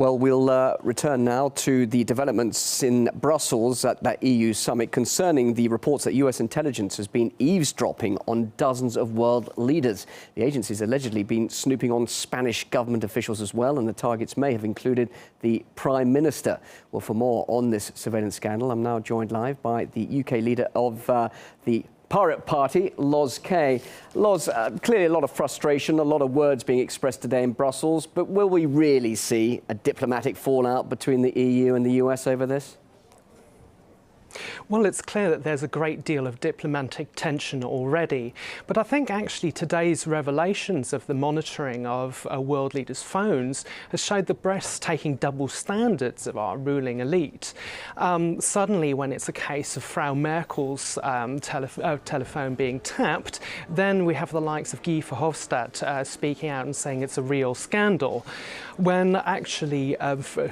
Well, we'll return now to the developments in Brussels at that EU summit concerning the reports that US intelligence has been eavesdropping on dozens of world leaders. The agency's allegedly been snooping on Spanish government officials as well, and the targets may have included the Prime Minister. Well, for more on this surveillance scandal, I'm now joined live by the UK leader of the Pirate Party, Loz Kay. Loz, clearly a lot of frustration, a lot of words being expressed today in Brussels, but will we really see a diplomatic fallout between the EU and the US over this? Well, it's clear that there's a great deal of diplomatic tension already, but I think actually today's revelations of the monitoring of world leaders' phones has showed the breathtaking double standards of our ruling elite. Suddenly, when it's a case of Frau Merkel's telephone being tapped, then we have the likes of Guy Verhofstadt speaking out and saying it's a real scandal. When actually,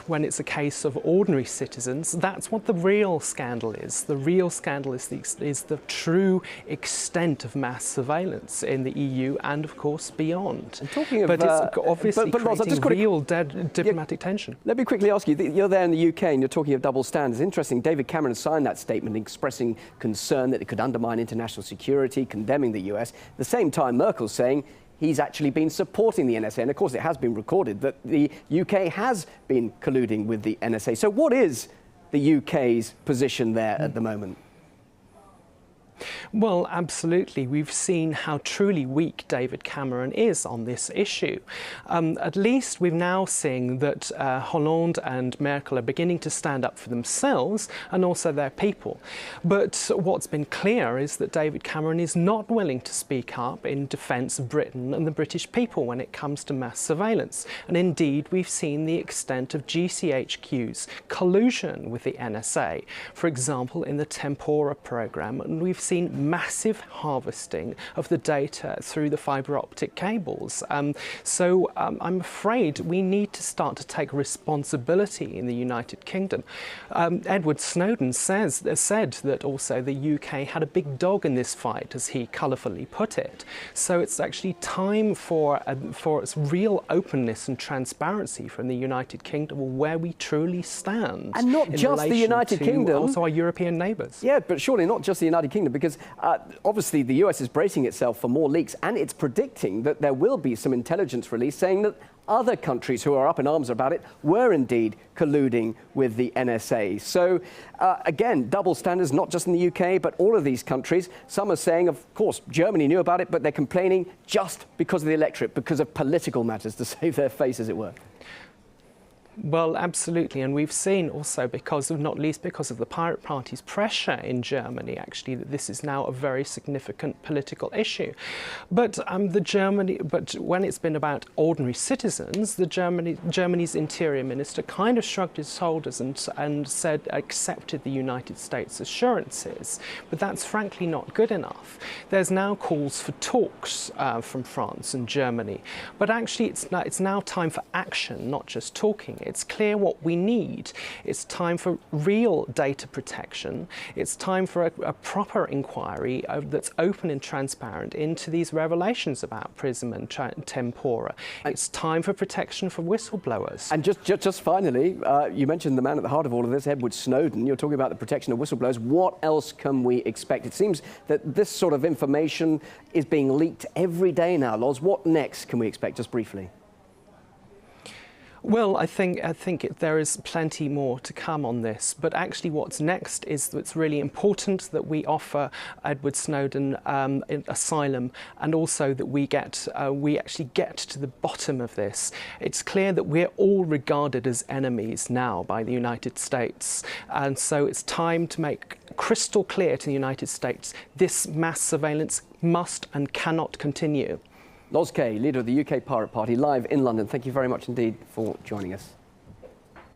when it's a case of ordinary citizens, that's what the real scandal is. The real scandal is the true extent of mass surveillance in the EU and, of course, beyond. But it's obviously creating real diplomatic tension. Let me quickly ask you, you're there in the UK and you're talking of double standards. Interesting, David Cameron signed that statement expressing concern that it could undermine international security, condemning the US. At the same time, Merkel's saying he's actually been supporting the NSA. And, of course, it has been recorded that the UK has been colluding with the NSA. So what is the UK's position there at the moment? Well, absolutely. We've seen how truly weak David Cameron is on this issue. At least we're now seeing that Hollande and Merkel are beginning to stand up for themselves and also their people. But what's been clear is that David Cameron is not willing to speak up in defence of Britain and the British people when it comes to mass surveillance. And indeed, we've seen the extent of GCHQ's collusion with the NSA, for example, in the Tempora programme, and we've seen massive harvesting of the data through the fibre optic cables. So I'm afraid we need to start to take responsibility in the United Kingdom. Edward Snowden said that also the UK had a big dog in this fight, as he colourfully put it. So it's actually time for its real openness and transparency from the United Kingdom, where we truly stand. And not just the United Kingdom, also our European neighbours. Yeah, but surely not just the United Kingdom, because obviously the US is bracing itself for more leaks, and it's predicting that there will be some intelligence release saying that other countries who are up in arms about it were indeed colluding with the NSA. So again, double standards, not just in the UK, but all of these countries. Some are saying, of course, Germany knew about it, but they're complaining just because of the electorate, because of political matters, to save their face, as it were. Well, absolutely, and we've seen also, not least because of the Pirate Party's pressure in Germany, actually, that this is now a very significant political issue. But when it's been about ordinary citizens, Germany's Interior Minister kind of shrugged his shoulders and said accepted the United States' assurances. But that's frankly not good enough. There's now calls for talks from France and Germany, but actually it's now time for action, not just talking. It's clear what we need. It's time for real data protection. It's time for a proper inquiry that's open and transparent into these revelations about PRISM and Tempora. It's time for protection for whistleblowers. And just finally, you mentioned the man at the heart of all of this, Edward Snowden. You're talking about the protection of whistleblowers. What else can we expect? It seems that this sort of information is being leaked every day now, Loz. What next can we expect, just briefly? Well, I think there is plenty more to come on this, but actually what's next is that it's really important that we offer Edward Snowden asylum, and also that we actually get to the bottom of this. It's clear that we're all regarded as enemies now by the United States, and so it's time to make crystal clear to the United States this mass surveillance must and cannot continue. Loz Kay, leader of the UK Pirate Party, live in London. Thank you very much indeed for joining us.